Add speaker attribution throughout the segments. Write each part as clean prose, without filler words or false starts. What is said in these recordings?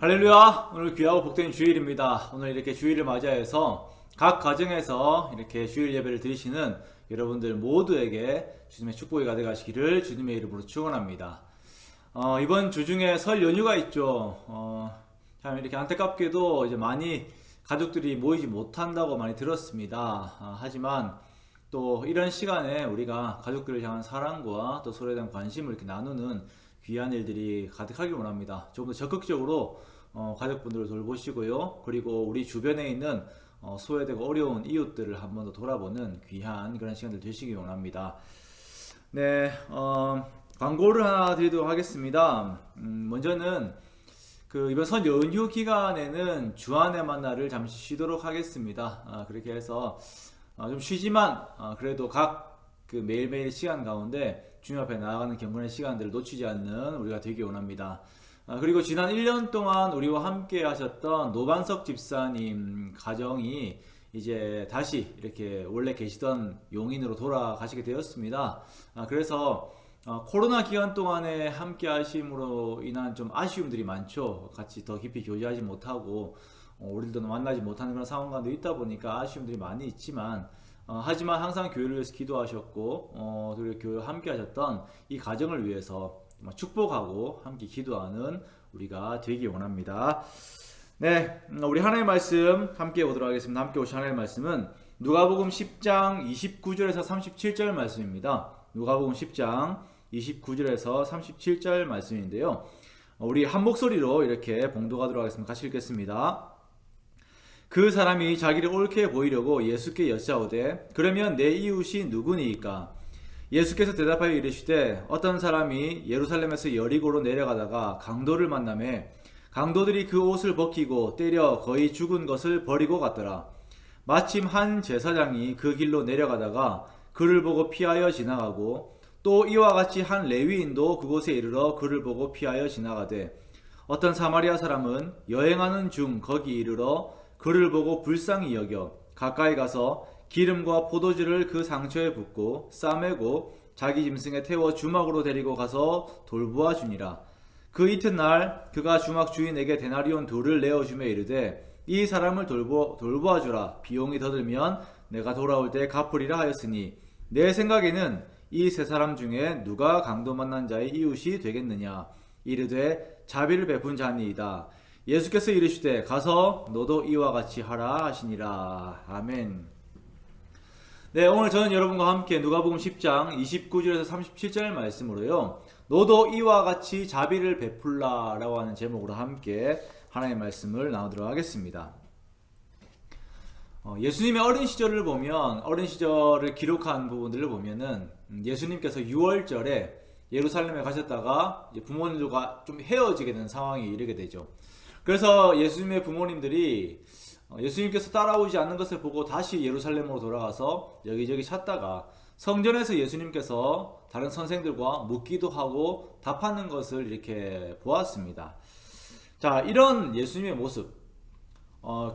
Speaker 1: 할렐루야! 오늘 귀하고 복된 주일입니다. 오늘 이렇게 주일을 맞이해서 각 가정에서 이렇게 주일 예배를 드리시는 여러분들 모두에게 주님의 축복이 가득하시기를 주님의 이름으로 축원합니다. 이번 주 중에 설 연휴가 있죠. 참 이렇게 안타깝게도 이제 많이 가족들이 모이지 못한다고 많이 들었습니다. 하지만 또 이런 시간에 우리가 가족들을 향한 사랑과 또 서로에 대한 관심을 이렇게 나누는 귀한 일들이 가득하길 원합니다. 조금 더 적극적으로 가족분들을 돌보시고요. 그리고 우리 주변에 있는 소외되고 어려운 이웃들을 한 번 더 돌아보는 귀한 그런 시간들 되시길 원합니다. 네, 광고를 하나 드리도록 하겠습니다. 먼저는 이번 설 연휴 기간에는 주안의 만나를 잠시 쉬도록 하겠습니다. 그렇게 해서 좀 쉬지만 그래도 매일매일 시간 가운데 주님 앞에 나아가는 경건의 시간들을 놓치지 않는 우리가 되기 원합니다. 그리고 지난 1년 동안 우리와 함께 하셨던 노반석 집사님 가정이 이제 다시 이렇게 원래 계시던 용인으로 돌아가시게 되었습니다. 그래서 코로나 기간 동안에 함께 하심으로 인한 좀 아쉬움들이 많죠. 같이 더 깊이 교제하지 못하고 우리들도 만나지 못하는 그런 상황 가운데 있다 보니까 아쉬움들이 많이 있지만 하지만 항상 교회를 위해서 기도하셨고 그리고 교회와 함께 하셨던 이 가정을 위해서 축복하고 함께 기도하는 우리가 되기 원합니다. 네, 우리 하나님의 말씀 함께 보도록 하겠습니다. 함께 오신 하나님의 말씀은 누가복음 10장 29절에서 37절 말씀입니다. 누가복음 10장 29절에서 37절 말씀인데요. 우리 한 목소리로 이렇게 봉독하도록 하겠습니다. 같이 읽겠습니다. 그 사람이 자기를 옳게 보이려고 예수께 여짜오되 그러면 내 이웃이 누구니이까? 예수께서 대답하여 이르시되 어떤 사람이 예루살렘에서 여리고로 내려가다가 강도를 만나매 강도들이 그 옷을 벗기고 때려 거의 죽은 것을 버리고 갔더라. 마침 한 제사장이 그 길로 내려가다가 그를 보고 피하여 지나가고 또 이와 같이 한 레위인도 그곳에 이르러 그를 보고 피하여 지나가되 어떤 사마리아 사람은 여행하는 중 거기 이르러 그를 보고 불쌍히 여겨 가까이 가서 기름과 포도주를 그 상처에 붓고 싸매고 자기 짐승에 태워 주막으로 데리고 가서 돌보아 주니라. 그 이튿날 그가 주막 주인에게 데나리온 둘을 내어주며 이르되 이 사람을 돌보아 주라. 비용이 더 들면 내가 돌아올 때 갚으리라 하였으니 내 생각에는 이 세 사람 중에 누가 강도 만난 자의 이웃이 되겠느냐. 이르되 자비를 베푼 자니이다. 예수께서 이르시되 가서 너도 이와 같이 하라 하시니라. 아멘. 네, 오늘 저는 여러분과 함께 누가복음 10장 29절에서 37절 말씀으로요. 너도 이와 같이 자비를 베풀라 라고 하는 제목으로 함께 하나님의 말씀을 나누도록 하겠습니다. 예수님의 어린 시절을 보면 어린 시절을 기록한 부분들을 보면은 예수님께서 6월절에 예루살렘에 가셨다가 부모님들과 좀 헤어지게 되는 상황이 이르게 되죠. 그래서 예수님의 부모님들이 예수님께서 따라오지 않는 것을 보고 다시 예루살렘으로 돌아가서 여기저기 찾다가 성전에서 예수님께서 다른 선생들과 묻기도 하고 답하는 것을 이렇게 보았습니다. 자, 이런 예수님의 모습,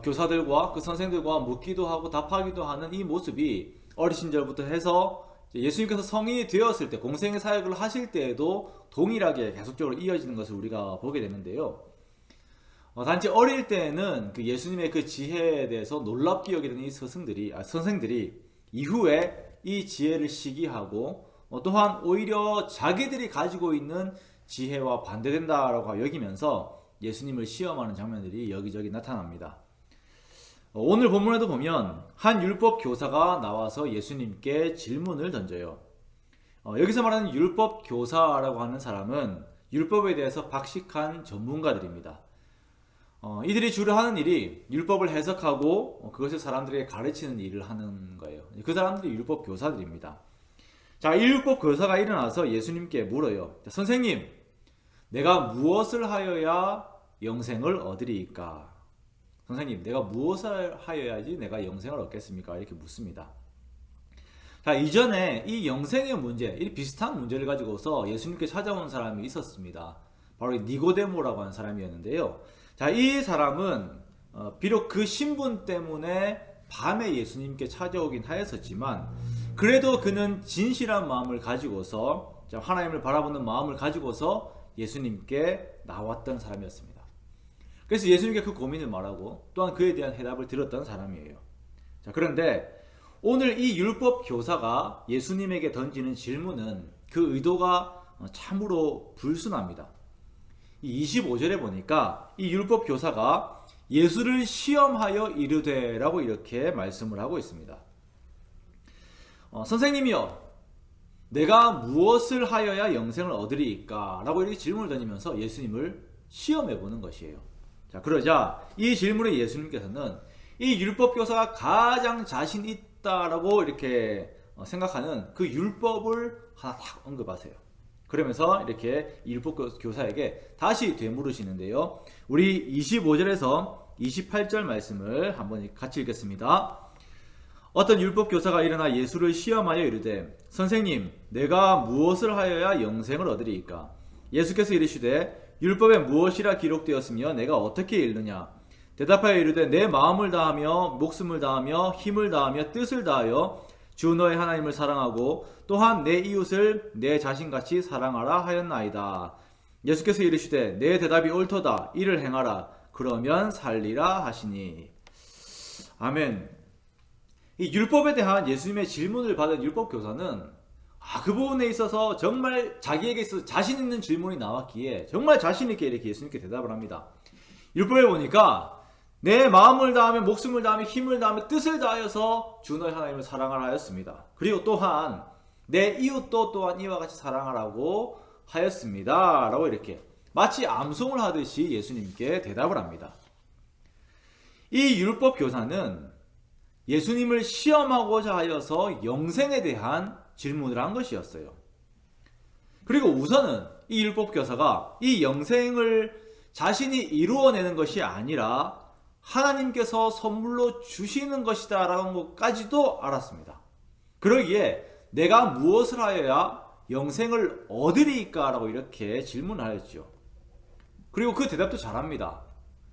Speaker 1: 교사들과 그 선생들과 묻기도 하고 답하기도 하는 이 모습이 어린 시절부터 해서 예수님께서 성인이 되었을 때 공생의 사역을 하실 때에도 동일하게 계속적으로 이어지는 것을 우리가 보게 되는데요. 단지 어릴 때는 그 예수님의 그 지혜에 대해서 놀랍게 여기는 이 선생들이 이후에 이 지혜를 시기하고 또한 오히려 자기들이 가지고 있는 지혜와 반대된다라고 여기면서 예수님을 시험하는 장면들이 여기저기 나타납니다. 오늘 본문에도 보면 한 율법 교사가 나와서 예수님께 질문을 던져요. 여기서 말하는 율법 교사라고 하는 사람은 율법에 대해서 박식한 전문가들입니다. 이들이 주로 하는 일이 율법을 해석하고 그것을 사람들에게 가르치는 일을 하는 거예요. 그 사람들이 율법 교사들입니다. 자, 이 율법 교사가 일어나서 예수님께 물어요. 선생님, 내가 무엇을 하여야 영생을 얻으리이까? 선생님, 내가 무엇을 하여야지 내가 영생을 얻겠습니까? 이렇게 묻습니다. 자, 이전에 이 영생의 문제, 이 비슷한 문제를 가지고서 예수님께 찾아온 사람이 있었습니다. 바로 니고데모라고 하는 사람이었는데요. 자, 이 사람은 비록 그 신분 때문에 밤에 예수님께 찾아오긴 하였었지만 그래도 그는 진실한 마음을 가지고서 하나님을 바라보는 마음을 가지고서 예수님께 나왔던 사람이었습니다. 그래서 예수님께 그 고민을 말하고 또한 그에 대한 해답을 들었던 사람이에요. 자, 그런데 오늘 이 율법 교사가 예수님에게 던지는 질문은 그 의도가 참으로 불순합니다. 이 25절에 보니까 이 율법 교사가 예수를 시험하여 이르되 라고 이렇게 말씀을 하고 있습니다. 선생님이여, 내가 무엇을 하여야 영생을 얻으리이까? 라고 이렇게 질문을 던지면서 예수님을 시험해 보는 것이에요. 자, 그러자 이 질문에 예수님께서는 이 율법 교사가 가장 자신 있다라고 이렇게 생각하는 그 율법을 하나 딱 언급하세요. 그러면서 이렇게 율법 교사에게 다시 되물으시는데요. 우리 25절에서 28절 말씀을 한번 같이 읽겠습니다. 어떤 율법 교사가 일어나 예수를 시험하여 이르되 선생님, 내가 무엇을 하여야 영생을 얻으리이까? 예수께서 이르시되 율법에 무엇이라 기록되었으며 내가 어떻게 읽느냐? 대답하여 이르되 내 마음을 다하며 목숨을 다하며 힘을 다하며 뜻을 다하여 주 너의 하나님을 사랑하고 또한 내 이웃을 내 자신같이 사랑하라 하였나이다. 예수께서 이르시되 내 대답이 옳도다. 이를 행하라. 그러면 살리라 하시니. 아멘. 이 율법에 대한 예수님의 질문을 받은 율법 교사는 그 부분에 있어서 정말 자기에게 있어서 자신 있는 질문이 나왔기에 정말 자신 있게 이렇게 예수님께 대답을 합니다. 율법에 보니까 내 마음을 다하며 목숨을 다하며 힘을 다하며 뜻을 다하여서 주 너의 하나님을 사랑하라 하였습니다. 그리고 또한 내 이웃도 또한 이와 같이 사랑하라고 하였습니다. 라고 이렇게 마치 암송을 하듯이 예수님께 대답을 합니다. 이 율법 교사는 예수님을 시험하고자 하여서 영생에 대한 질문을 한 것이었어요. 그리고 우선은 이 율법 교사가 이 영생을 자신이 이루어내는 것이 아니라 하나님께서 선물로 주시는 것이다 라는 것까지도 알았습니다. 그러기에 내가 무엇을 하여야 영생을 얻으리이까? 라고 이렇게 질문을 하였죠. 그리고 그 대답도 잘합니다.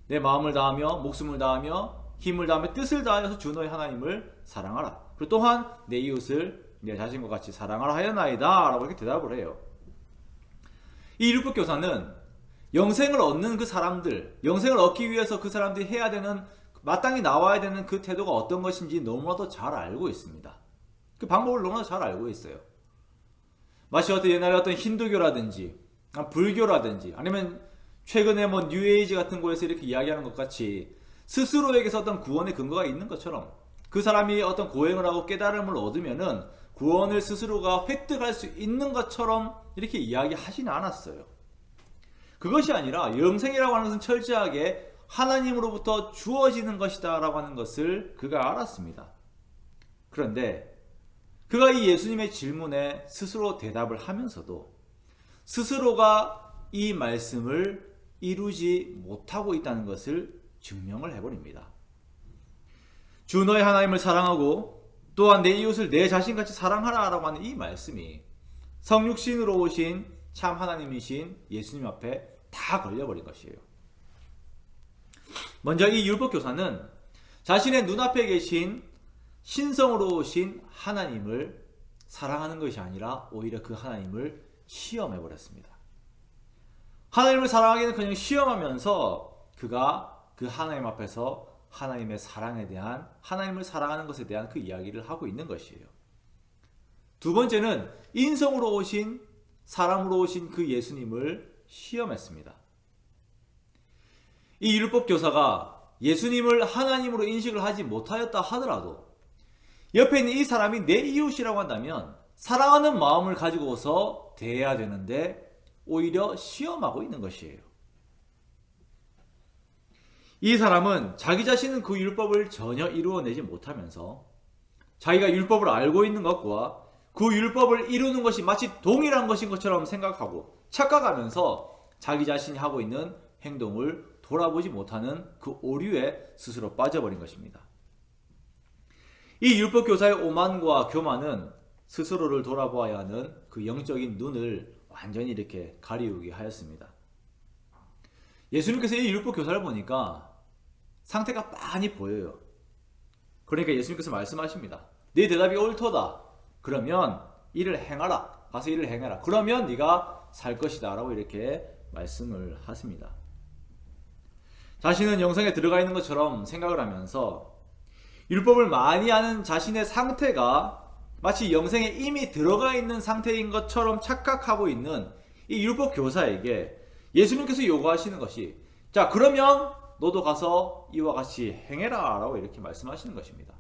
Speaker 1: 내 마음을 다하며 목숨을 다하며 힘을 다하며 뜻을 다하여서 주 너의 하나님을 사랑하라. 그리고 또한 내 이웃을 내 자신과 같이 사랑하라 하였나이다 라고 이렇게 대답을 해요. 이 율법 교사는 영생을 얻는 그 사람들, 영생을 얻기 위해서 그 사람들이 해야 되는, 마땅히 나와야 되는 그 태도가 어떤 것인지 너무나도 잘 알고 있습니다. 그 방법을 너무나 잘 알고 있어요. 마치 어떤 옛날에 어떤 힌두교라든지 불교라든지 아니면 최근에 뭐 뉴에이지 같은 곳에서 이렇게 이야기하는 것 같이 스스로에게서 어떤 구원의 근거가 있는 것처럼 그 사람이 어떤 고행을 하고 깨달음을 얻으면은 구원을 스스로가 획득할 수 있는 것처럼 이렇게 이야기하지는 않았어요. 그것이 아니라 영생이라고 하는 것은 철저하게 하나님으로부터 주어지는 것이다 라고 하는 것을 그가 알았습니다. 그런데 그가 이 예수님의 질문에 스스로 대답을 하면서도 스스로가 이 말씀을 이루지 못하고 있다는 것을 증명을 해버립니다. 주 너의 하나님을 사랑하고 또한 내 이웃을 내 자신같이 사랑하라 라고 하는 이 말씀이 성육신으로 오신 참 하나님이신 예수님 앞에 다 걸려버린 것이에요. 먼저 이 율법교사는 자신의 눈앞에 계신 신성으로 오신 하나님을 사랑하는 것이 아니라 오히려 그 하나님을 시험해버렸습니다. 하나님을 사랑하기는 그냥 시험하면서 그가 그 하나님 앞에서 하나님의 사랑에 대한, 하나님을 사랑하는 것에 대한 그 이야기를 하고 있는 것이에요. 두 번째는 인성으로 오신, 사람으로 오신 그 예수님을 시험했습니다. 이 율법 교사가 예수님을 하나님으로 인식을 하지 못하였다 하더라도 옆에 있는 이 사람이 내 이웃이라고 한다면 사랑하는 마음을 가지고서 대해야 되는데 오히려 시험하고 있는 것이에요. 이 사람은 자기 자신은 그 율법을 전혀 이루어내지 못하면서 자기가 율법을 알고 있는 것과 그 율법을 이루는 것이 마치 동일한 것인 것처럼 생각하고 착각하면서 자기 자신이 하고 있는 행동을 돌아보지 못하는 그 오류에 스스로 빠져버린 것입니다. 이 율법 교사의 오만과 교만은 스스로를 돌아보아야 하는 그 영적인 눈을 완전히 이렇게 가리우게 하였습니다. 예수님께서 이 율법 교사를 보니까 상태가 빤히 보여요. 그러니까 예수님께서 말씀하십니다. 네 대답이 옳도다. 그러면 이를 행하라. 가서 이를 행해라. 그러면 네가 살 것이다 라고 이렇게 말씀을 하십니다. 자신은 영성에 들어가 있는 것처럼 생각을 하면서 율법을 많이 아는 자신의 상태가 마치 영생에 이미 들어가 있는 상태인 것처럼 착각하고 있는 이 율법 교사에게 예수님께서 요구하시는 것이, 자, 그러면 너도 가서 이와 같이 행해라 라고 이렇게 말씀하시는 것입니다.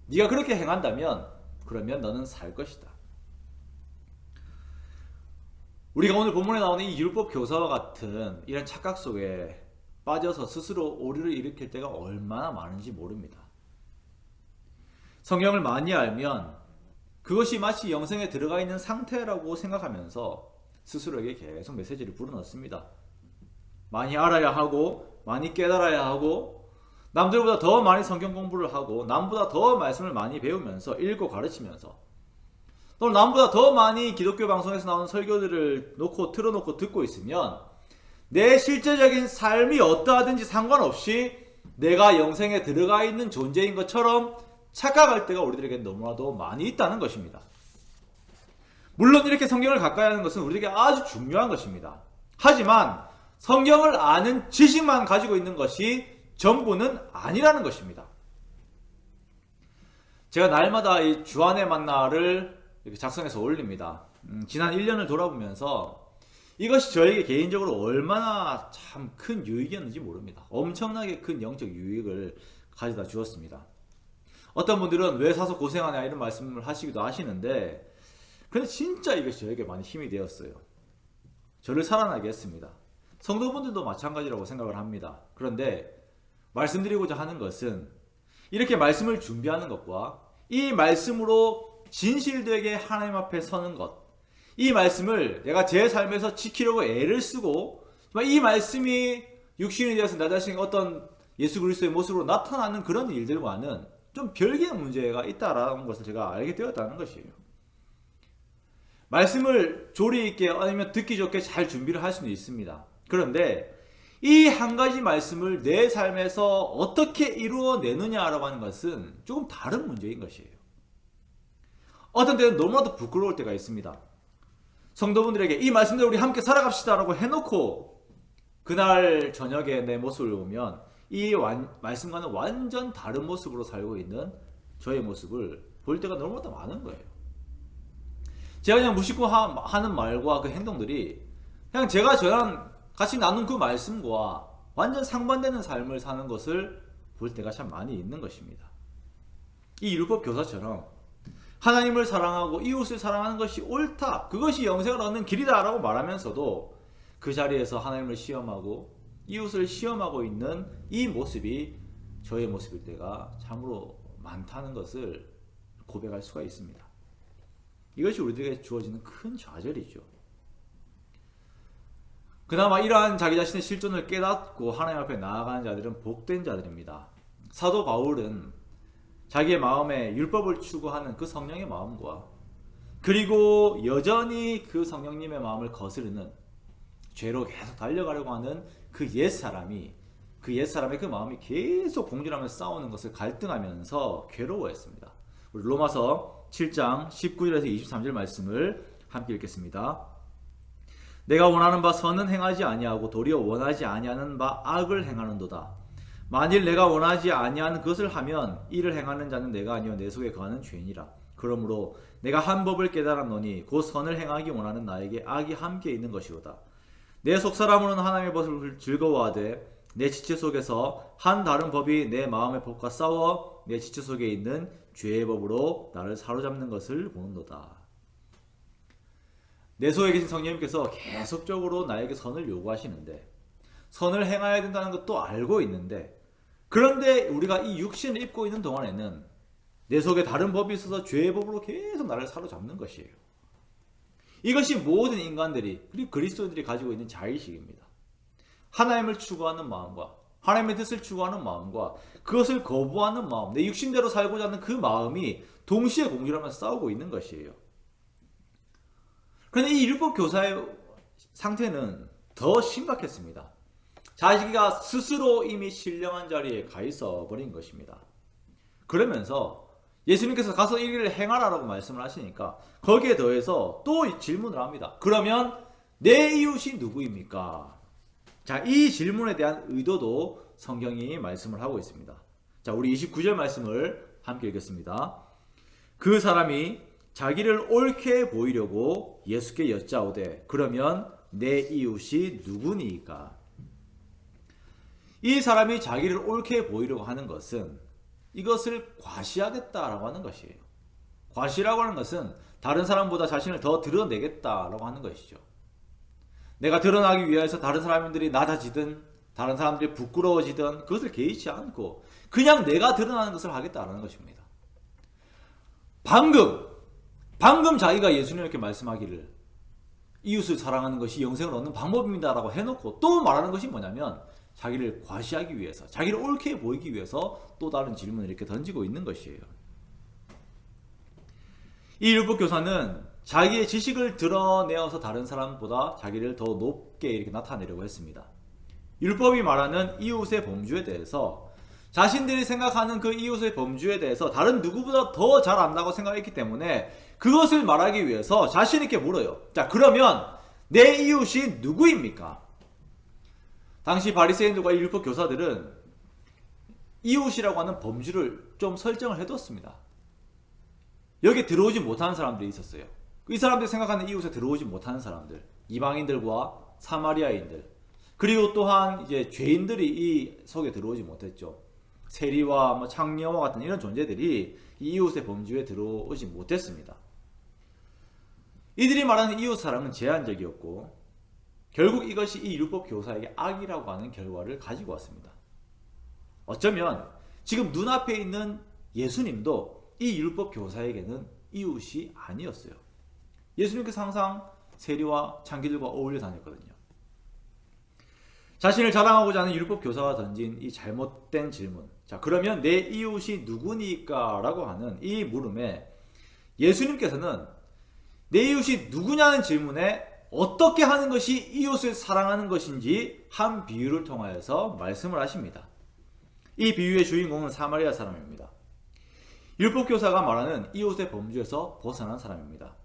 Speaker 1: 네가 그렇게 행한다면 그러면 너는 살 것이다. 우리가 오늘 본문에 나오는 이 율법 교사와 같은 이런 착각 속에 빠져서 스스로 오류를 일으킬 때가 얼마나 많은지 모릅니다. 성경을 많이 알면 그것이 마치 영생에 들어가 있는 상태라고 생각하면서 스스로에게 계속 메시지를 불어넣습니다. 많이 알아야 하고 많이 깨달아야 하고 남들보다 더 많이 성경 공부를 하고 남보다 더 말씀을 많이 배우면서 읽고 가르치면서 또 남보다 더 많이 기독교 방송에서 나오는 설교들을 틀어놓고 듣고 있으면 내 실제적인 삶이 어떠하든지 상관없이 내가 영생에 들어가 있는 존재인 것처럼 착각할 때가 우리들에게 너무나도 많이 있다는 것입니다. 물론 이렇게 성경을 가까이 하는 것은 우리에게 아주 중요한 것입니다. 하지만 성경을 아는 지식만 가지고 있는 것이 전부는 아니라는 것입니다. 제가 날마다 이 주안의 만나를 이렇게 작성해서 올립니다. 지난 1년을 돌아보면서 이것이 저에게 개인적으로 얼마나 참 큰 유익이었는지 모릅니다. 엄청나게 큰 영적 유익을 가져다 주었습니다. 어떤 분들은 왜 사서 고생하냐 이런 말씀을 하시기도 하시는데, 근데 진짜 이것이 저에게 많이 힘이 되었어요. 저를 살아나게 했습니다. 성도분들도 마찬가지라고 생각을 합니다. 그런데 말씀드리고자 하는 것은 이렇게 말씀을 준비하는 것과 이 말씀으로 진실되게 하나님 앞에 서는 것, 이 말씀을 내가 제 삶에서 지키려고 애를 쓰고 이 말씀이 육신이 되어서 나 자신이 어떤 예수 그리스도의 모습으로 나타나는 그런 일들과는 좀 별개의 문제가 있다라는 것을 제가 알게 되었다는 것이에요. 말씀을 조리 있게 아니면 듣기 좋게 잘 준비를 할 수는 있습니다. 그런데 이 한 가지 말씀을 내 삶에서 어떻게 이루어내느냐라고 하는 것은 조금 다른 문제인 것이에요. 어떤 때는 너무나도 부끄러울 때가 있습니다. 성도분들에게 이 말씀대로 우리 함께 살아갑시다 라고 해놓고 그날 저녁에 내 모습을 보면 이 말씀과는 완전 다른 모습으로 살고 있는 저의 모습을 볼 때가 너무나도 많은 거예요. 제가 그냥 무심코 하는 말과 그 행동들이 그냥 제가 저랑 같이 나눈 그 말씀과 완전 상반되는 삶을 사는 것을 볼 때가 참 많이 있는 것입니다. 이 율법 교사처럼 하나님을 사랑하고 이웃을 사랑하는 것이 옳다, 그것이 영생을 얻는 길이다 라고 말하면서도 그 자리에서 하나님을 시험하고 이웃을 시험하고 있는 이 모습이 저의 모습일 때가 참으로 많다는 것을 고백할 수가 있습니다. 이것이 우리들에게 주어지는 큰 좌절이죠. 그나마 이러한 자기 자신의 실존을 깨닫고 하나님 앞에 나아가는 자들은 복된 자들입니다. 사도 바울은 자기의 마음에 율법을 추구하는 그 성령의 마음과 그리고 여전히 그 성령님의 마음을 거스르는 죄로 계속 달려가려고 하는 그 옛사람의 그 마음이 계속 공존하면서 싸우는 것을 갈등하면서 괴로워했습니다. 우리 로마서 7장 19절에서 23절 말씀을 함께 읽겠습니다. 내가 원하는 바 선은 행하지 아니하고 도리어 원하지 아니하는 바 악을 행하는도다. 만일 내가 원하지 아니하는 것을 하면 이를 행하는 자는 내가 아니요 내 속에 거하는 죄이니라. 그러므로 내가 한 법을 깨달았노니 곧 선을 행하기 원하는 나에게 악이 함께 있는 것이로다. 내 속사람으로는 하나님의 법을 즐거워하되 내 지체 속에서 한 다른 법이 내 마음의 법과 싸워 내 지체 속에 있는 죄의 법으로 나를 사로잡는 것을 보는도다. 내 속에 계신 성령님께서 계속적으로 나에게 선을 요구하시는데 선을 행해야 된다는 것도 알고 있는데, 그런데 우리가 이 육신을 입고 있는 동안에는 내 속에 다른 법이 있어서 죄의 법으로 계속 나를 사로잡는 것이에요. 이것이 모든 인간들이 그리고 그리스도인들이 가지고 있는 자의식입니다. 하나님을 추구하는 마음과 하나님의 뜻을 추구하는 마음과 그것을 거부하는 마음, 내 육신대로 살고자 하는 그 마음이 동시에 공존하면서 싸우고 있는 것이에요. 그런데 이 율법 교사의 상태는 더 심각했습니다. 자기가 스스로 이미 신령한 자리에 가 있어 버린 것입니다. 그러면서 예수님께서 가서 이 일을 행하라라고 말씀을 하시니까 거기에 더해서 또 질문을 합니다. 그러면 내 이웃이 누구입니까? 자, 이 질문에 대한 의도도 성경이 말씀을 하고 있습니다. 자, 우리 29절 말씀을 함께 읽겠습니다. 그 사람이 자기를 옳게 보이려고 예수께 여짜오되 그러면 내 이웃이 누구니이까? 이 사람이 자기를 옳게 보이려고 하는 것은 이것을 과시하겠다라고 하는 것이에요. 과시라고 하는 것은 다른 사람보다 자신을 더 드러내겠다라고 하는 것이죠. 내가 드러나기 위해서 다른 사람들이 낮아지든 다른 사람들이 부끄러워지든 그것을 개의치 않고 그냥 내가 드러나는 것을 하겠다라는 것입니다. 방금 자기가 예수님께 말씀하기를 이웃을 사랑하는 것이 영생을 얻는 방법입니다라고 해놓고 또 말하는 것이 뭐냐면 자기를 과시하기 위해서, 자기를 옳게 보이기 위해서 또 다른 질문을 이렇게 던지고 있는 것이에요. 이 율법교사는 자기의 지식을 드러내어서 다른 사람보다 자기를 더 높게 이렇게 나타내려고 했습니다. 율법이 말하는 이웃의 범주에 대해서 자신들이 생각하는 그 이웃의 범주에 대해서 다른 누구보다 더 잘 안다고 생각했기 때문에 그것을 말하기 위해서 자신 있게 물어요. 자, 그러면 내 이웃이 누구입니까? 당시 바리새인들과 율법 교사들은 이웃이라고 하는 범주를 좀 설정을 해뒀습니다. 여기에 들어오지 못하는 사람들이 있었어요. 이 사람들이 생각하는 이웃에 들어오지 못하는 사람들, 이방인들과 사마리아인들, 그리고 또한 이제 죄인들이 이 속에 들어오지 못했죠. 세리와 창녀와 같은 이런 존재들이 이 이웃의 범주에 들어오지 못했습니다. 이들이 말하는 이웃 사랑은 제한적이었고 결국 이것이 이 율법 교사에게 악이라고 하는 결과를 가지고 왔습니다. 어쩌면 지금 눈앞에 있는 예수님도 이 율법 교사에게는 이웃이 아니었어요. 예수님께서 항상 세리와 창기들과 어울려 다녔거든요. 자신을 자랑하고자 하는 율법 교사가 던진 이 잘못된 질문, 자, 그러면 내 이웃이 누구니까? 라고 하는 이 물음에 예수님께서는 내 이웃이 누구냐는 질문에 어떻게 하는 것이 이웃을 사랑하는 것인지 한 비유를 통하여서 말씀을 하십니다. 이 비유의 주인공은 사마리아 사람입니다. 율법교사가 말하는 이웃의 범주에서 벗어난 사람입니다.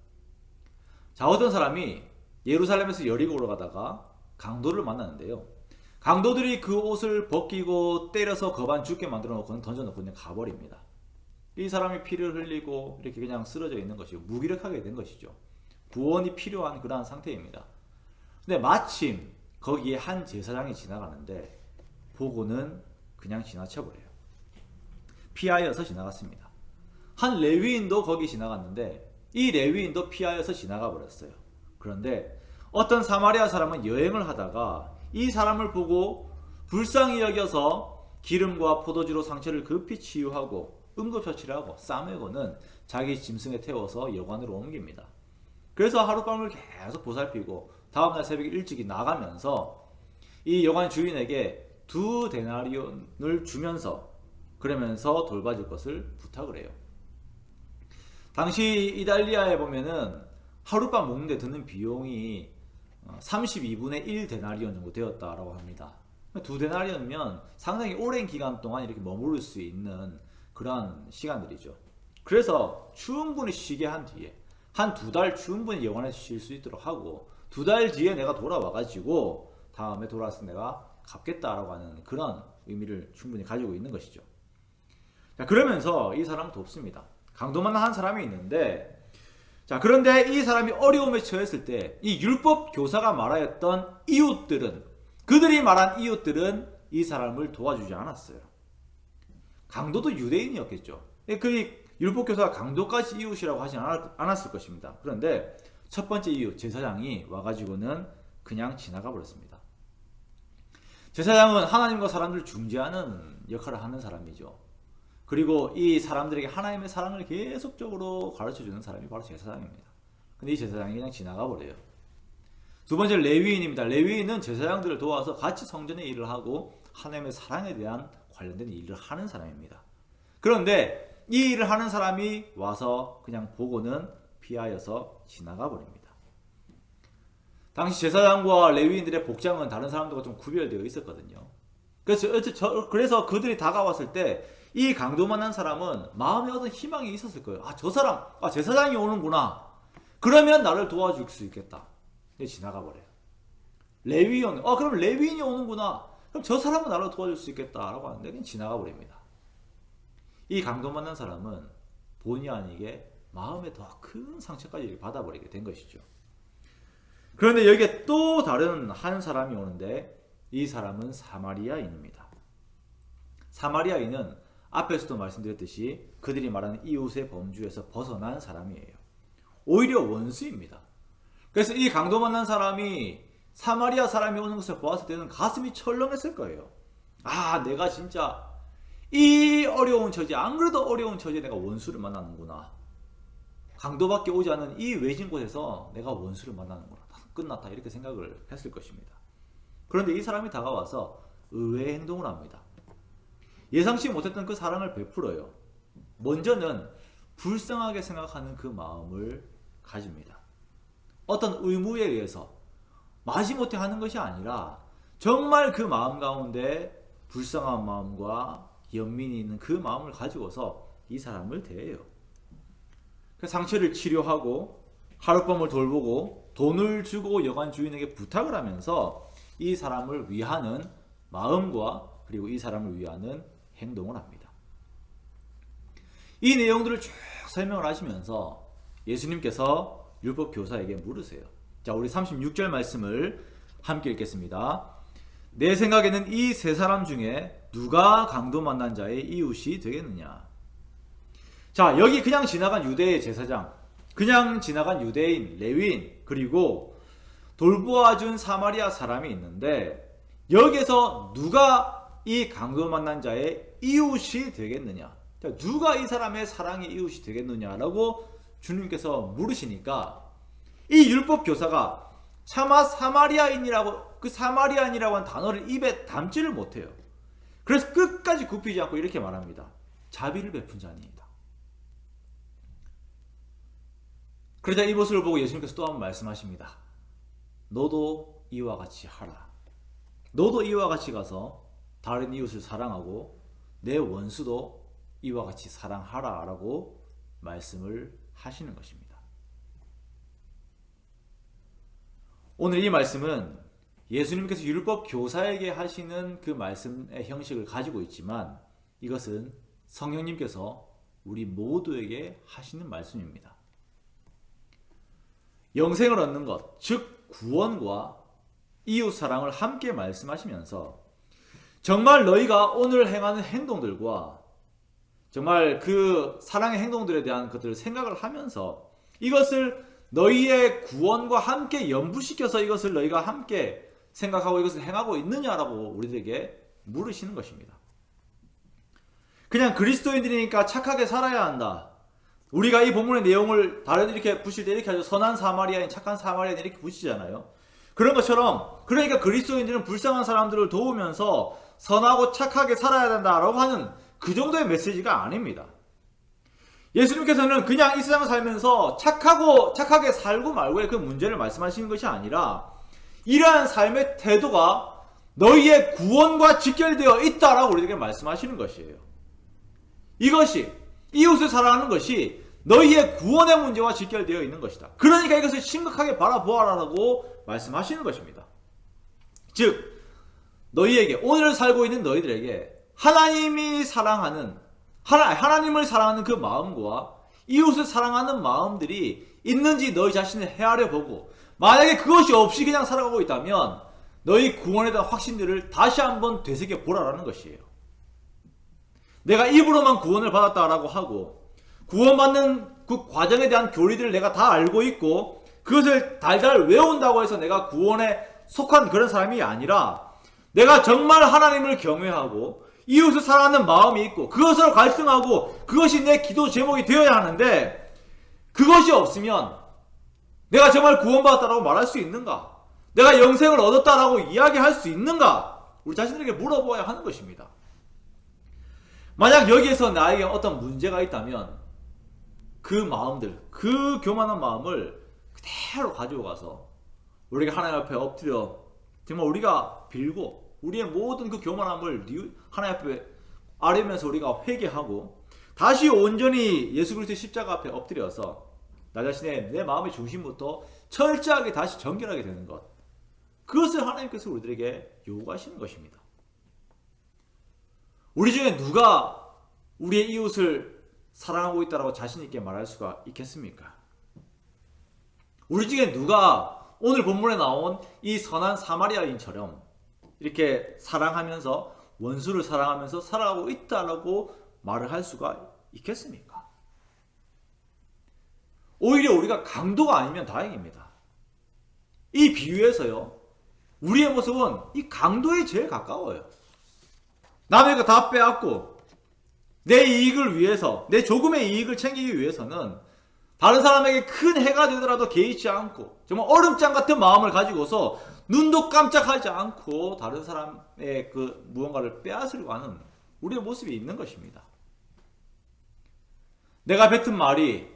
Speaker 1: 자, 어떤 사람이 예루살렘에서 여리고로 가다가 강도를 만나는데요. 강도들이 그 옷을 벗기고 때려서 거반 죽게 만들어 놓고는 던져놓고 그냥 가버립니다. 이 사람이 피를 흘리고 이렇게 그냥 쓰러져 있는 것이고 무기력하게 된 것이죠. 구원이 필요한 그러한 상태입니다. 근데 마침 거기에 한 제사장이 지나가는데 보고는 그냥 지나쳐버려요. 피하여서 지나갔습니다. 한 레위인도 거기 지나갔는데 이 레위인도 피하여서 지나가 버렸어요. 그런데 어떤 사마리아 사람은 여행을 하다가 이 사람을 보고 불쌍히 여겨서 기름과 포도주로 상처를 급히 치유하고 응급처치를 하고 싸매고는 자기 짐승에 태워서 여관으로 옮깁니다. 그래서 하룻밤을 계속 보살피고 다음날 새벽에 일찍이 나가면서 이 여관 주인에게 2데나리온을 주면서 그러면서 돌봐줄 것을 부탁을 해요. 당시 이탈리아에 보면은 하룻밤 묵는데 드는 비용이 32분의 1 데나리온 정도 되었다라고 합니다. 2데나리온이면 상당히 오랜 기간 동안 이렇게 머무를 수 있는 그러한 시간들이죠. 그래서 충분히 쉬게 한 뒤에 한 2달 충분히 여관에서 쉴 수 있도록 하고 2달 뒤에 내가 돌아와가지고 다음에 돌아와서 내가 갚겠다라고 하는 그런 의미를 충분히 가지고 있는 것이죠. 자, 그러면서 이 사람은 돕습니다. 강도만 한 사람이 있는데, 자, 그런데 이 사람이 어려움에 처했을 때 이 율법 교사가 말하였던 이웃들은, 그들이 말한 이웃들은 이 사람을 도와주지 않았어요. 강도도 유대인이었겠죠. 그 율법 교사가 강도까지 이웃이라고 하진 않았을 것입니다. 그런데 첫 번째 이웃 제사장이 와가지고는 그냥 지나가 버렸습니다. 제사장은 하나님과 사람들을 중재하는 역할을 하는 사람이죠. 그리고 이 사람들에게 하나님의 사랑을 계속적으로 가르쳐주는 사람이 바로 제사장입니다. 근데 이 제사장이 그냥 지나가 버려요. 두 번째 레위인입니다. 레위인은 제사장들을 도와서 같이 성전의 일을 하고 하나님의 사랑에 대한 관련된 일을 하는 사람입니다. 그런데 이 일을 하는 사람이 와서 그냥 보고는 피하여서 지나가 버립니다. 당시 제사장과 레위인들의 복장은 다른 사람들과 좀 구별되어 있었거든요. 그래서 그들이 다가왔을 때 이 강도만 한 사람은 마음에 어떤 희망이 있었을 거예요. 저 사람, 제사장이 오는구나. 그러면 나를 도와줄 수 있겠다. 근데 지나가 버려요. 레위인, 그럼 레위인이 오는구나. 그럼 저 사람은 나를 도와줄 수 있겠다라고 하는데 그냥 지나가 버립니다. 이 강도만난 사람은 본의 아니게 마음에 더 큰 상처까지 받아버리게 된 것이죠. 그런데 여기에 또 다른 한 사람이 오는데 이 사람은 사마리아인입니다. 사마리아인은 앞에서도 말씀드렸듯이 그들이 말하는 이웃의 범주에서 벗어난 사람이에요. 오히려 원수입니다. 그래서 이 강도 만난 사람이 사마리아 사람이 오는 것을 보았을 때는 가슴이 철렁했을 거예요. 내가 진짜 이 어려운 처지, 안 그래도 어려운 처지에 내가 원수를 만나는구나. 강도밖에 오지 않은 이 외진 곳에서 내가 원수를 만나는구나. 끝났다, 이렇게 생각을 했을 것입니다. 그런데 이 사람이 다가와서 의외의 행동을 합니다. 예상치 못했던 그 사랑을 베풀어요. 먼저는 불쌍하게 생각하는 그 마음을 가집니다. 어떤 의무에 의해서 마지못해 하는 것이 아니라 정말 그 마음 가운데 불쌍한 마음과 연민이 있는 그 마음을 가지고서 이 사람을 대해요. 그 상처를 치료하고 하룻밤을 돌보고 돈을 주고 여관 주인에게 부탁을 하면서 이 사람을 위하는 마음과 그리고 이 사람을 위하는 행동을 합니다. 이 내용들을 쭉 설명을 하시면서 예수님께서 율법 교사에게 물으세요. 자, 우리 36절 말씀을 함께 읽겠습니다. 내 생각에는 이 세 사람 중에 누가 강도 만난 자의 이웃이 되겠느냐? 자, 여기 그냥 지나간 유대의 제사장, 그냥 지나간 유대인, 레위인, 그리고 돌보아준 사마리아 사람이 있는데 여기에서 누가 이 강도 만난 자의 이웃이 되겠느냐? 자, 누가 이 사람의 사랑의 이웃이 되겠느냐라고 주님께서 물으시니까 이 율법 교사가 차마 사마리아인이라고, 그 사마리아인이라고 한 단어를 입에 담지를 못해요. 그래서 끝까지 굽히지 않고 이렇게 말합니다. 자비를 베푼 자니이다. 그러자 이 모습을 보고 예수님께서 또 한번 말씀하십니다. 너도 이와 같이 하라. 너도 이와 같이 가서 다른 이웃을 사랑하고 내 원수도 이와 같이 사랑하라 라고 말씀을 하시는 것입니다. 오늘 이 말씀은 예수님께서 율법 교사에게 하시는 그 말씀의 형식을 가지고 있지만 이것은 성령님께서 우리 모두에게 하시는 말씀입니다. 영생을 얻는 것, 즉 구원과 이웃 사랑을 함께 말씀하시면서 정말 너희가 오늘 행하는 행동들과 정말 그 사랑의 행동들에 대한 것들을 생각을 하면서 이것을 너희의 구원과 함께 연부시켜서 이것을 너희가 함께 생각하고 이것을 행하고 있느냐라고 우리들에게 물으시는 것입니다. 그냥 그리스도인들이니까 착하게 살아야 한다. 우리가 이 본문의 내용을 다른 이렇게 부실 때 이렇게 하죠. 선한 사마리아인, 착한 사마리아인 이렇게 부시잖아요. 그런 것처럼 그러니까 그리스도인들은 불쌍한 사람들을 도우면서 선하고 착하게 살아야 된다라고 하는 그 정도의 메시지가 아닙니다. 예수님께서는 그냥 이 세상을 살면서 착하게 살고 말고의 그 문제를 말씀하시는 것이 아니라 이러한 삶의 태도가 너희의 구원과 직결되어 있다라고 우리에게 말씀하시는 것이에요. 이것이 이웃을 사랑하는 것이 너희의 구원의 문제와 직결되어 있는 것이다. 그러니까 이것을 심각하게 바라보아라라고 말씀하시는 것입니다. 즉 너희에게 오늘 살고 있는 너희들에게 하나님을 사랑하는 그 마음과 이웃을 사랑하는 마음들이 있는지 너희 자신을 헤아려 보고 만약에 그것이 없이 그냥 살아가고 있다면 너희 구원에 대한 확신들을 다시 한번 되새겨 보라라는 것이에요. 내가 입으로만 구원을 받았다라고 하고 구원받는 그 과정에 대한 교리들을 내가 다 알고 있고 그것을 달달 외운다고 해서 내가 구원에 속한 그런 사람이 아니라 내가 정말 하나님을 경외하고 이웃을 사랑하는 마음이 있고 그것으로 갈등하고 그것이 내 기도 제목이 되어야 하는데 그것이 없으면 내가 정말 구원받았다라고 말할 수 있는가? 내가 영생을 얻었다라고 이야기할 수 있는가? 우리 자신에게 물어보아야 하는 것입니다. 만약 여기에서 나에게 어떤 문제가 있다면 그 마음들, 그 교만한 마음을 그대로 가지고 가서 우리가 하나님 앞에 엎드려 정말 우리가 빌고 우리의 모든 그 교만함을 하나님 앞에 아뢰면서 우리가 회개하고 다시 온전히 예수 그리스도의 십자가 앞에 엎드려서 나 자신의 내 마음의 중심부터 철저하게 다시 정결하게 되는 것. 그것을 하나님께서 우리들에게 요구하시는 것입니다. 우리 중에 누가 우리의 이웃을 사랑하고 있다라고 자신 있게 말할 수가 있겠습니까? 우리 중에 누가 오늘 본문에 나온 이 선한 사마리아인처럼 이렇게 사랑하면서 원수를 사랑하면서 살아가고 있다라고 말을 할 수가 있겠습니까? 오히려 우리가 강도가 아니면 다행입니다. 이 비유에서요, 우리의 모습은 이 강도에 제일 가까워요. 남의 거 다 빼앗고 내 이익을 위해서, 내 조금의 이익을 챙기기 위해서는 다른 사람에게 큰 해가 되더라도 개의치 않고 정말 얼음장 같은 마음을 가지고서 눈도 깜짝하지 않고 다른 사람의 그 무언가를 빼앗으려고 하는 우리의 모습이 있는 것입니다. 내가 뱉은 말이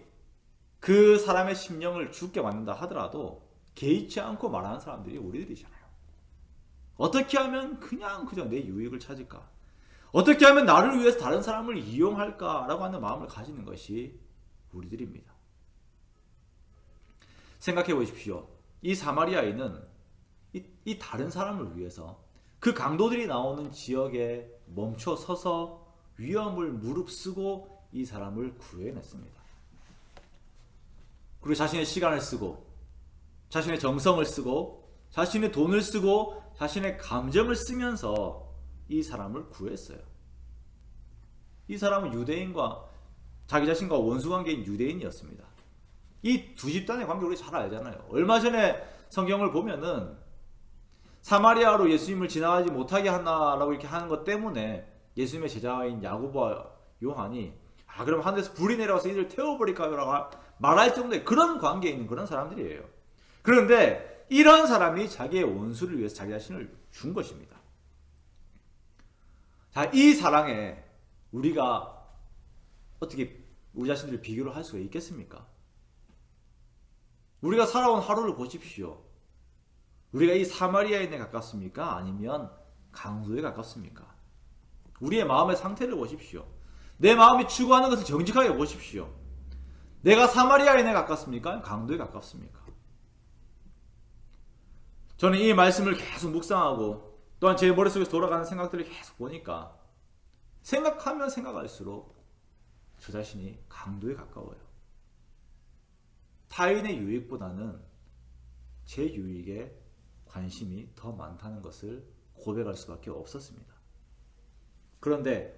Speaker 1: 그 사람의 심령을 죽게 만든다 하더라도 개의치 않고 말하는 사람들이 우리들이잖아요. 어떻게 하면 그냥 그저 내 유익을 찾을까? 어떻게 하면 나를 위해서 다른 사람을 이용할까라고 하는 마음을 가지는 것이 우리들입니다. 생각해 보십시오. 이 사마리아인은 이 다른 사람을 위해서 그 강도들이 나오는 지역에 멈춰 서서 위험을 무릅쓰고 이 사람을 구해냈습니다. 그리고 자신의 시간을 쓰고 자신의 정성을 쓰고 자신의 돈을 쓰고 자신의 감정을 쓰면서 이 사람을 구했어요. 이 사람은 유대인과 자기 자신과 원수관계인 유대인이었습니다. 이 두 집단의 관계를 우리 잘 알잖아요. 얼마 전에 성경을 보면은 사마리아로 예수님을 지나가지 못하게 하나라고 이렇게 하는 것 때문에 예수님의 제자인 야고보와 요한이 그럼 하늘에서 불이 내려와서 이들 태워버릴까요? 라고 말할 정도의 그런 관계에 있는 그런 사람들이에요. 그런데 이런 사람이 자기의 원수를 위해서 자기 자신을 준 것입니다. 자, 이 사랑에 우리가 어떻게 우리 자신들을 비교를 할 수가 있겠습니까? 우리가 살아온 하루를 보십시오. 우리가 이 사마리아인에 가깝습니까? 아니면 강도에 가깝습니까? 우리의 마음의 상태를 보십시오. 내 마음이 추구하는 것을 정직하게 보십시오. 내가 사마리아인에 가깝습니까? 강도에 가깝습니까? 저는 이 말씀을 계속 묵상하고 또한 제 머릿속에서 돌아가는 생각들을 계속 보니까 생각하면 생각할수록 저 자신이 강도에 가까워요. 타인의 유익보다는 제 유익에 관심이 더 많다는 것을 고백할 수밖에 없었습니다. 그런데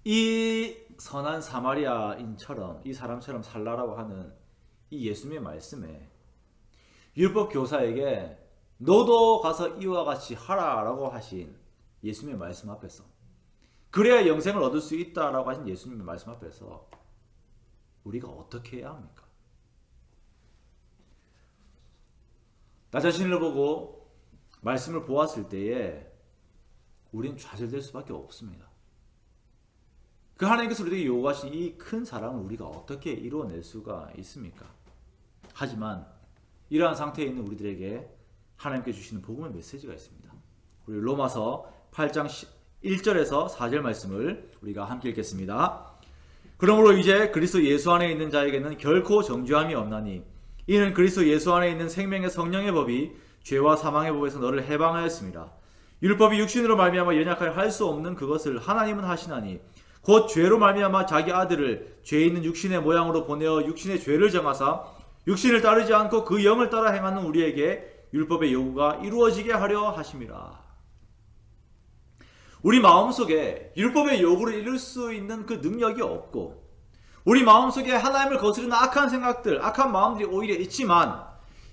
Speaker 1: 이 선한 사마리아인처럼 이 사람처럼 살라라고 하는 이 예수님의 말씀에 율법 교사에게 너도 가서 이와 같이 하라라고 하신 예수님의 말씀 앞에서, 그래야 영생을 얻을 수 있다라고 하신 예수님의 말씀 앞에서 우리가 어떻게 해야 합니까? 나 자신을 보고 말씀을 보았을 때에 우린 좌절될 수밖에 없습니다. 그 하나님께서 우리에게 요구하신 이 큰 사랑을 우리가 어떻게 이루어낼 수가 있습니까? 하지만 이러한 상태에 있는 우리들에게 하나님께 주시는 복음의 메시지가 있습니다. 우리 로마서 8장 1절에서 4절 말씀을 우리가 함께 읽겠습니다. 그러므로 이제 그리스도 예수 안에 있는 자에게는 결코 정죄함이 없나니 이는 그리스도 예수 안에 있는 생명의 성령의 법이 죄와 사망의 법에서 너를 해방하였습니다. 율법이 육신으로 말미암아 연약하여 할 수 없는 그것을 하나님은 하시나니 곧 죄로 말미암아 자기 아들을 죄 있는 육신의 모양으로 보내어 육신의 죄를 정하사 육신을 따르지 않고 그 영을 따라 행하는 우리에게 율법의 요구가 이루어지게 하려 하심이라. 우리 마음속에 율법의 요구를 이룰 수 있는 그 능력이 없고 우리 마음속에 하나님을 거스르는 악한 생각들, 악한 마음들이 오히려 있지만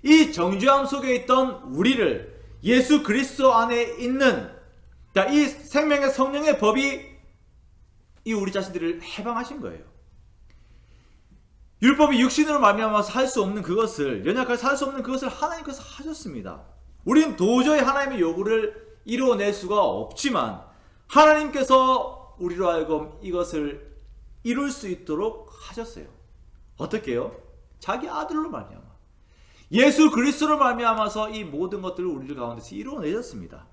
Speaker 1: 이 정죄함 속에 있던 우리를 예수 그리스도 안에 있는 이 생명의 성령의 법이 이 우리 자신들을 해방하신 거예요. 율법이 육신으로 말미암아서 할 수 없는 그것을, 연약하게 할 수 없는 그것을 하나님께서 하셨습니다. 우리는 도저히 하나님의 요구를 이루어낼 수가 없지만 하나님께서 우리로 하여금 이것을 이룰 수 있도록 하셨어요. 어떻게 해요? 자기 아들로 말미암아 예수 그리스도로 말미암아서 이 모든 것들을 우리 가운데서 이루어내셨습니다.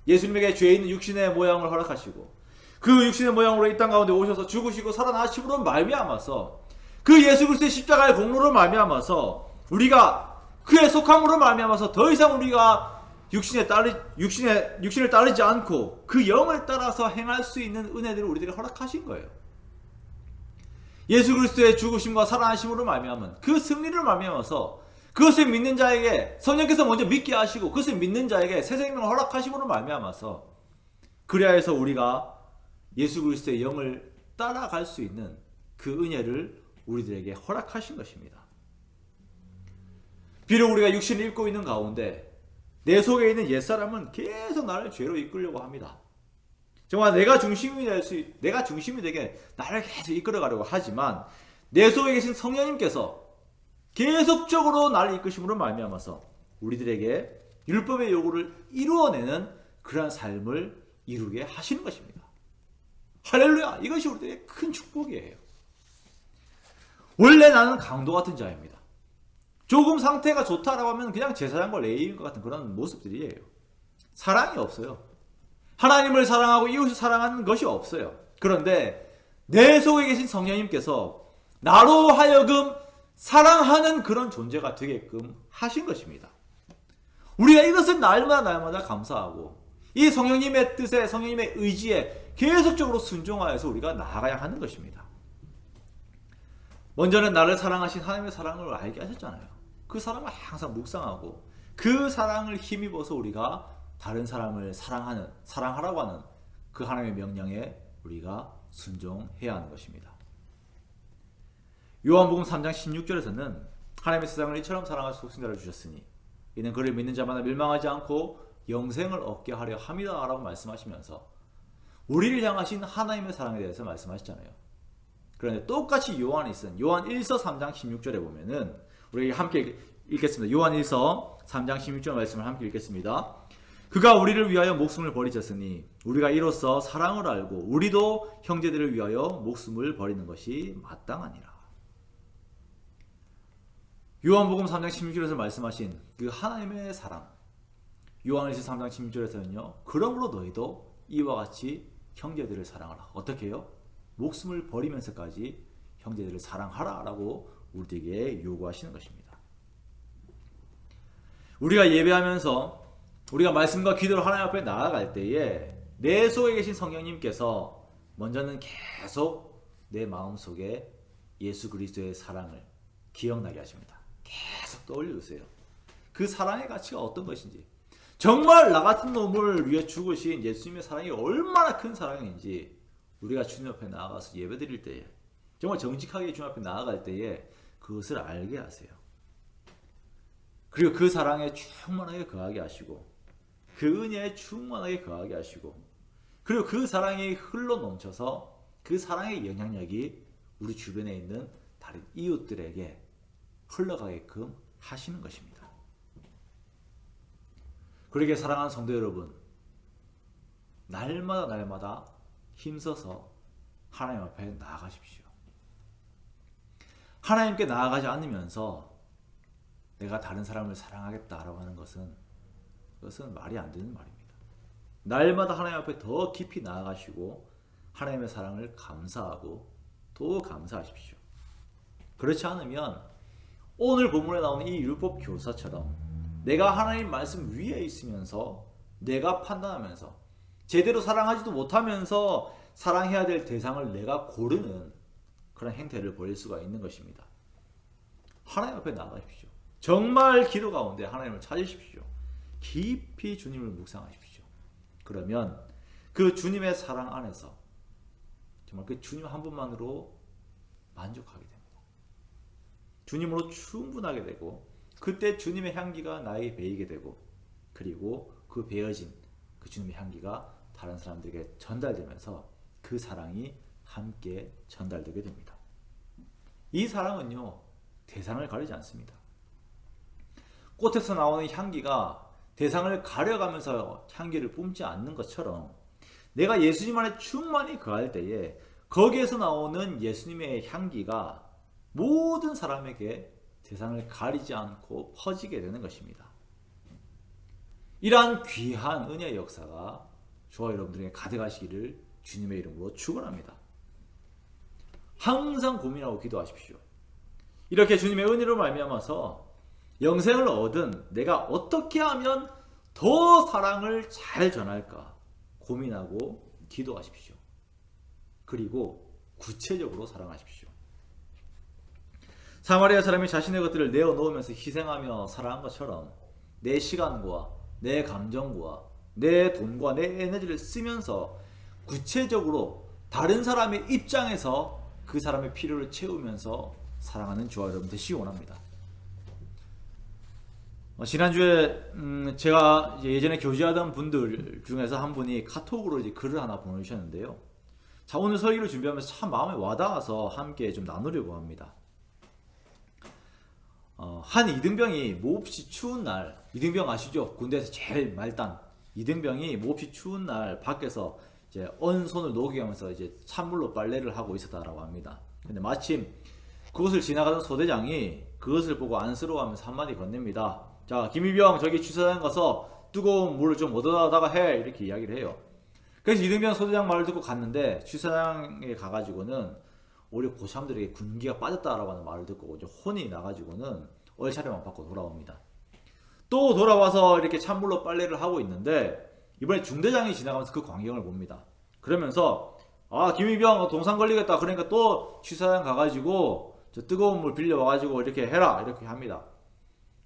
Speaker 1: 예수님에게 죄 있는 육신의 모양을 허락하시고 그 육신의 모양으로 이 땅 가운데 오셔서 죽으시고 살아나심으로 말미암아서 그 예수 그리스도의 십자가의 공로로 말미암아서 우리가 그의 속함으로 말미암아서 더 이상 우리가 육신을 따르지 않고 그 영을 따라서 행할 수 있는 은혜들을 우리들에게 허락하신 거예요. 예수 그리스도의 죽으심과 살아나심으로 말미암은 그 승리를 말미암아서 그것을 믿는 자에게 성령께서 먼저 믿게 하시고 그것을 믿는 자에게 새 생명을 허락하심으로 말미암아서 그리하여서 우리가 예수 그리스도의 영을 따라갈 수 있는 그 은혜를 우리들에게 허락하신 것입니다. 비록 우리가 육신을 입고 있는 가운데 내 속에 있는 옛사람은 계속 나를 죄로 이끌려고 합니다. 정말 내가 중심이 되게 나를 계속 이끌어가려고 하지만 내 속에 계신 성령님께서 계속적으로 나를 이끄심으로 말미암아서 우리들에게 율법의 요구를 이루어내는 그러한 삶을 이루게 하시는 것입니다. 할렐루야! 이것이 우리들의 큰 축복이에요. 원래 나는 강도 같은 자입니다. 조금 상태가 좋다라고 하면 그냥 제사장과 레위인 것 같은 그런 모습들이에요. 사랑이 없어요. 하나님을 사랑하고 이웃을 사랑하는 것이 없어요. 그런데 내 속에 계신 성령님께서 나로 하여금 사랑하는 그런 존재가 되게끔 하신 것입니다. 우리가 이것을 날마다 감사하고 이 성령님의 뜻에, 성령님의 의지에 계속적으로 순종하여서 우리가 나아가야 하는 것입니다. 먼저는 나를 사랑하신 하나님의 사랑을 알게 하셨잖아요. 그 사랑을 항상 묵상하고 그 사랑을 힘입어서 우리가 다른 사람을 사랑하라고 하는 그 하나님의 명령에 우리가 순종해야 하는 것입니다. 요한복음 3장 16절에서는 하나님의 세상을 이처럼 사랑하사 독생자를 주셨으니 이는 그를 믿는 자마다 멸망하지 않고 영생을 얻게 하려 함이다 라고 말씀하시면서 우리를 향하신 하나님의 사랑에 대해서 말씀하셨잖아요. 그런데 똑같이 요한 1서 3장 16절에 보면은 우리 함께 읽겠습니다. 요한 1서 3장 16절 말씀을 함께 읽겠습니다. 그가 우리를 위하여 목숨을 버리셨으니 우리가 이로써 사랑을 알고 우리도 형제들을 위하여 목숨을 버리는 것이 마땅하니라. 요한복음 3장 16절에서 말씀하신 그 하나님의 사랑, 요한일서 3장 16절에서는요. 그러므로 너희도 이와 같이 형제들을 사랑하라. 어떻게 해요? 목숨을 버리면서까지 형제들을 사랑하라 라고 우리에게 요구하시는 것입니다. 우리가 예배하면서 우리가 말씀과 기도로 하나님 앞에 나아갈 때에 내 속에 계신 성령님께서 먼저는 계속 내 마음속에 예수 그리스도의 사랑을 기억나게 하십니다. 계속 떠올려주세요. 그 사랑의 가치가 어떤 것인지, 정말 나 같은 놈을 위해 죽으신 예수님의 사랑이 얼마나 큰 사랑인지 우리가 주님 앞에 나아가서 예배드릴 때에, 정말 정직하게 주님 앞에 나아갈 때에 그것을 알게 하세요. 그리고 그 사랑에 충만하게 거하게 하시고 그 은혜에 충만하게 거하게 하시고 그리고 그 사랑이 흘러 넘쳐서 그 사랑의 영향력이 우리 주변에 있는 다른 이웃들에게 흘러가게끔 하시는 것입니다. 그렇게 사랑하는 성도 여러분, 날마다 힘써서 하나님 앞에 나아가십시오. 하나님께 나아가지 않으면서 내가 다른 사람을 사랑하겠다라고 하는 그것은 말이 안 되는 말입니다. 날마다 하나님 앞에 더 깊이 나아가시고 하나님의 사랑을 감사하고 또 감사하십시오. 그렇지 않으면 오늘 본문에 나오는 이 율법 교사처럼 내가 하나님 말씀 위에 있으면서 내가 판단하면서 제대로 사랑하지도 못하면서 사랑해야 될 대상을 내가 고르는 그런 행태를 벌일 수가 있는 것입니다. 하나님 앞에 나아가십시오. 정말 기도 가운데 하나님을 찾으십시오. 깊이 주님을 묵상하십시오. 그러면 그 주님의 사랑 안에서 정말 그 주님 한 분만으로 만족하게 됩니다. 주님으로 충분하게 되고 그때 주님의 향기가 나에게 배이게 되고 그리고 그 배어진 그 주님의 향기가 다른 사람들에게 전달되면서 그 사랑이 함께 전달되게 됩니다. 이 사랑은요, 대상을 가리지 않습니다. 꽃에서 나오는 향기가 대상을 가려가면서 향기를 뿜지 않는 것처럼 내가 예수님 안에 충만히 거할 때에 거기에서 나오는 예수님의 향기가 모든 사람에게 대상을 가리지 않고 퍼지게 되는 것입니다. 이러한 귀한 은혜의 역사가 저와 여러분들에게 가득하시기를 주님의 이름으로 축원합니다. 항상 고민하고 기도하십시오. 이렇게 주님의 은혜로 말미암아서 영생을 얻은 내가 어떻게 하면 더 사랑을 잘 전할까 고민하고 기도하십시오. 그리고 구체적으로 사랑하십시오. 사마리아 사람이 자신의 것들을 내어놓으면서 희생하며 살아간 것처럼 내 시간과 내 감정과 내 돈과 내 에너지를 쓰면서 구체적으로 다른 사람의 입장에서 그 사람의 필요를 채우면서 사랑하는 저와 여러분 되시기 원합니다. 지난주에 제가 예전에 교제하던 분들 중에서 한 분이 카톡으로 이제 글을 하나 보내주셨는데요. 자, 오늘 설교를 준비하면서 참 마음에 와닿아서 함께 좀 나누려고 합니다. 한 이등병이 몹시 추운 날, 이등병 아시죠? 군대에서 제일 말단 이등병이 몹시 추운 날 밖에서 이제 언 손을 녹여가면서 이제 찬물로 빨래를 하고 있었다라고 합니다. 근데 마침 그것을 지나가던 소대장이 그것을 보고 안쓰러워하면서 한마디 건넵니다. 자, 김이병 저기 취사장 가서 뜨거운 물을 좀 얻어다가 해, 이렇게 이야기를 해요. 그래서 이등병 소대장 말을 듣고 갔는데 취사장에 가가지고는 오히려 고참들에게 군기가 빠졌다라고 하는 말을 듣고 이제 혼이 나가지고는 얼차려만 받고 돌아옵니다. 또 돌아와서 이렇게 찬물로 빨래를 하고 있는데 이번에 중대장이 지나가면서 그 광경을 봅니다. 그러면서 김이병 동상 걸리겠다. 그러니까 또 취사장 가가지고 저 뜨거운 물 빌려와가지고 이렇게 해라, 이렇게 합니다.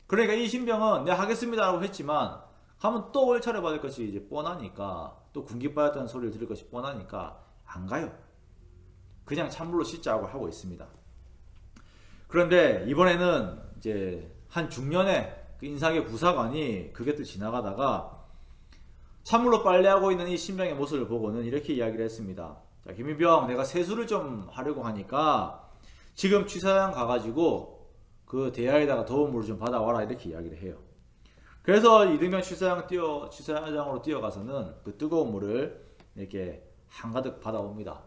Speaker 1: 그러니까 이 신병은 내가 하겠습니다라고 했지만 가면 또 얼차려 받을 것이 이제 뻔하니까, 또 군기 빠졌다는 소리를 들을 것이 뻔하니까 안 가요. 그냥 찬물로 씻자고 하고 있습니다. 그런데 이번에는 이제 한 중년의 그 인사계 부사관이 그 곁을 지나가다가 찬물로 빨래하고 있는 이 신병의 모습을 보고는 이렇게 이야기를 했습니다. 자, 김인병, 내가 세수를 좀 하려고 하니까 지금 취사장 가가지고 그 대야에다가 더운 물을 좀 받아와라, 이렇게 이야기를 해요. 그래서 이등병 취사장으로 뛰어가서는 그 뜨거운 물을 이렇게 한가득 받아옵니다.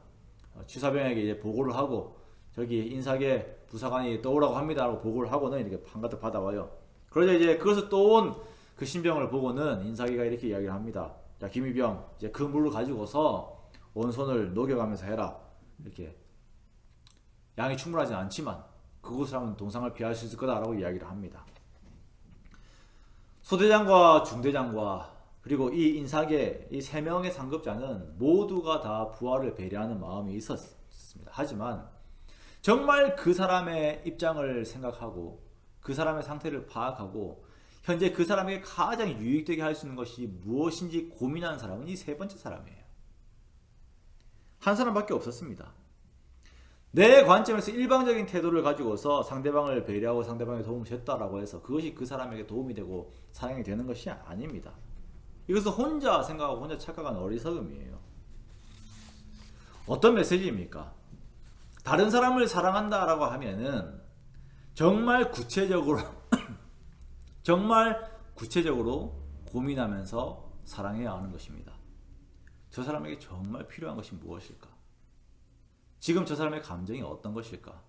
Speaker 1: 취사병에게 이제 보고를 하고 저기 인사계 부사관이 떠오라고 합니다 라고 보고를 하고는 이렇게 한가득 받아와요. 그러자 이제 그것을 또 온 그 신병을 보고는 인사계가 이렇게 이야기를 합니다. 자, 김이병, 이제 그 물을 가지고서 온손을 녹여가면서 해라. 이렇게 양이 충분하지 않지만 그곳을 하면 동상을 피할 수 있을 거다라고 이야기를 합니다. 소대장과 중대장과 그리고 이 인사계 이 세 명의 상급자는 모두가 다 부하를 배려하는 마음이 있었습니다. 하지만 정말 그 사람의 입장을 생각하고 그 사람의 상태를 파악하고 현재 그 사람에게 가장 유익되게 할 수 있는 것이 무엇인지 고민하는 사람은 이 세 번째 사람이에요. 한 사람밖에 없었습니다. 내 관점에서 일방적인 태도를 가지고서 상대방을 배려하고 상대방에 도움을 줬다라고 해서 그것이 그 사람에게 도움이 되고 사랑이 되는 것이 아닙니다. 이것은 혼자 생각하고 혼자 착각하는 어리석음이에요. 어떤 메시지입니까? 다른 사람을 사랑한다라고 하면은 정말 구체적으로 고민하면서 사랑해야 하는 것입니다. 저 사람에게 정말 필요한 것이 무엇일까? 지금 저 사람의 감정이 어떤 것일까?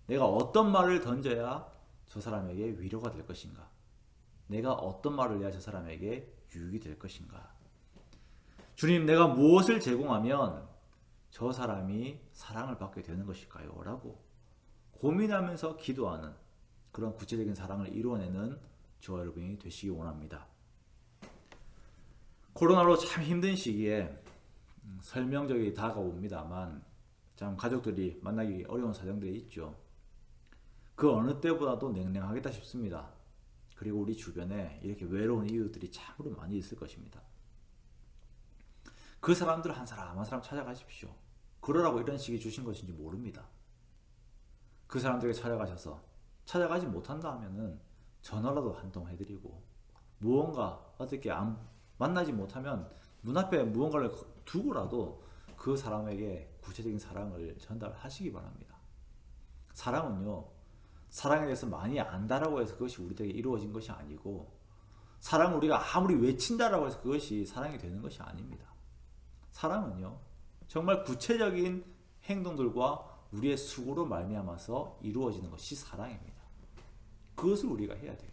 Speaker 1: 내가 어떤 말을 던져야 저 사람에게 위로가 될 것인가? 내가 어떤 말을 해야 저 사람에게 유익이 될 것인가? 주님, 내가 무엇을 제공하면 저 사람이 사랑을 받게 되는 것일까요? 라고 고민하면서 기도하는 그런 구체적인 사랑을 이루어내는 저와 여러분이 되시기 원합니다. 코로나로 참 힘든 시기에 설명적이 다가옵니다만 참 가족들이 만나기 어려운 사정들이 있죠. 그 어느 때보다도 냉랭하겠다 싶습니다. 그리고 우리 주변에 이렇게 외로운 이웃들이 참으로 많이 있을 것입니다. 그 사람들 한 사람 한 사람 찾아가십시오. 그러라고 이런 시기 주신 것인지 모릅니다. 그 사람들에게 찾아가셔서 찾아가지 못한다 하면은 전화라도 한 통 해드리고 무언가 어떻게 만나지 못하면 눈앞에 무언가를 두고라도 그 사람에게 구체적인 사랑을 전달하시기 바랍니다. 사랑은요, 사랑에 대해서 많이 안다라고 해서 그것이 우리에게 이루어진 것이 아니고 사랑을 우리가 아무리 외친다라고 해서 그것이 사랑이 되는 것이 아닙니다. 사랑은요, 정말 구체적인 행동들과 우리의 수고로 말미암아서 이루어지는 것이 사랑입니다. 그것을 우리가 해야 돼요.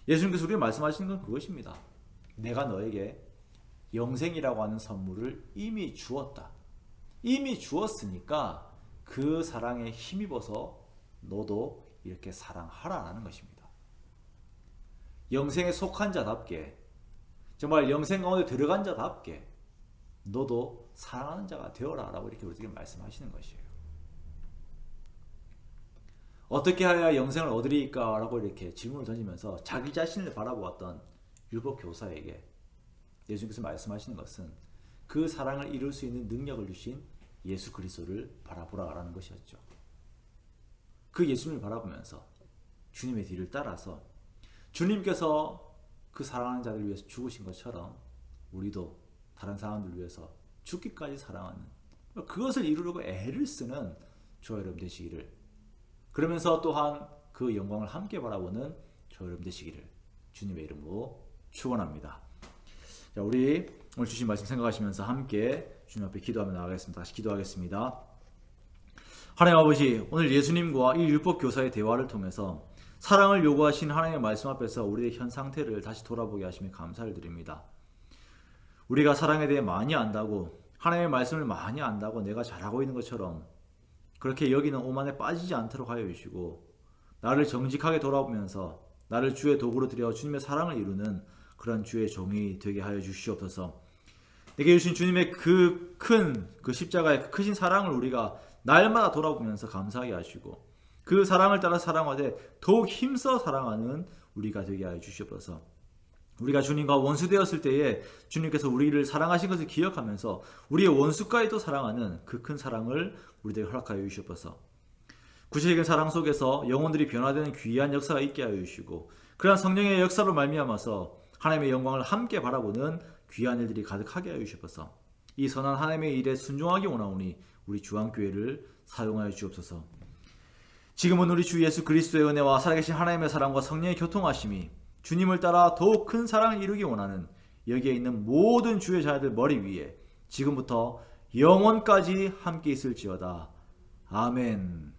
Speaker 1: 예수님께서 우리에게 말씀하시는 건 그것입니다. 내가 너에게 영생이라고 하는 선물을 이미 주었다. 이미 주었으니까 그 사랑에 힘입어서 너도 이렇게 사랑하라는 것입니다. 영생에 속한 자답게, 정말 영생 가운데 들어간 자답게 너도 사랑하는 자가 되어라 라고 이렇게 우리에게 말씀하시는 것이에요. 어떻게 하여야 영생을 얻으리까? 라고 이렇게 질문을 던지면서 자기 자신을 바라보았던 율법 교사에게 예수님께서 말씀하시는 것은 그 사랑을 이룰 수 있는 능력을 주신 예수 그리스도를 바라보라라는 것이었죠. 그 예수님을 바라보면서 주님의 뒤를 따라서 주님께서 그 사랑하는 자들을 위해서 죽으신 것처럼 우리도 다른 사람들을 위해서 죽기까지 사랑하는, 그것을 이루려고 애를 쓰는 저와 여러분 되시기를, 그러면서 또한 그 영광을 함께 바라보는 저와 여러분 되시기를 주님의 이름으로 축원합니다. 자, 우리 오늘 주신 말씀 생각하시면서 함께 주님 앞에 기도하며 나가겠습니다. 다시 기도하겠습니다. 하나님 아버지, 오늘 예수님과 이 율법 교사의 대화를 통해서 사랑을 요구하신 하나님의 말씀 앞에서 우리의 현 상태를 다시 돌아보게 하시며 감사를 드립니다. 우리가 사랑에 대해 많이 안다고, 하나님의 말씀을 많이 안다고 내가 잘하고 있는 것처럼 그렇게 여기는 오만에 빠지지 않도록 하여 주시고, 나를 정직하게 돌아보면서 나를 주의 도구로 드려 주님의 사랑을 이루는 그런 주의 종이 되게 하여 주시옵소서. 내게 주신 주님의 그 십자가의 그 크신 사랑을 우리가 날마다 돌아보면서 감사하게 하시고, 그 사랑을 따라 사랑하되 더욱 힘써 사랑하는 우리가 되게 하여 주시옵소서. 우리가 주님과 원수되었을 때에 주님께서 우리를 사랑하신 것을 기억하면서 우리의 원수까지도 사랑하는 그 큰 사랑을 우리에게 허락하여 주시옵소서. 구체적인 사랑 속에서 영혼들이 변화되는 귀한 역사가 있게 하여 주시고, 그러한 성령의 역사로 말미암아서 하나님의 영광을 함께 바라보는 귀한 일들이 가득하게 하여 주시옵소서. 이 선한 하나님의 일에 순종하기 원하오니 우리 주안교회를 사용하여 주옵소서. 지금은 우리 주 예수 그리스도의 은혜와 살아계신 하나님의 사랑과 성령의 교통하심이 주님을 따라 더욱 큰 사랑을 이루기 원하는 여기에 있는 모든 주의 자녀들 머리 위에 지금부터 영원까지 함께 있을지어다. 아멘.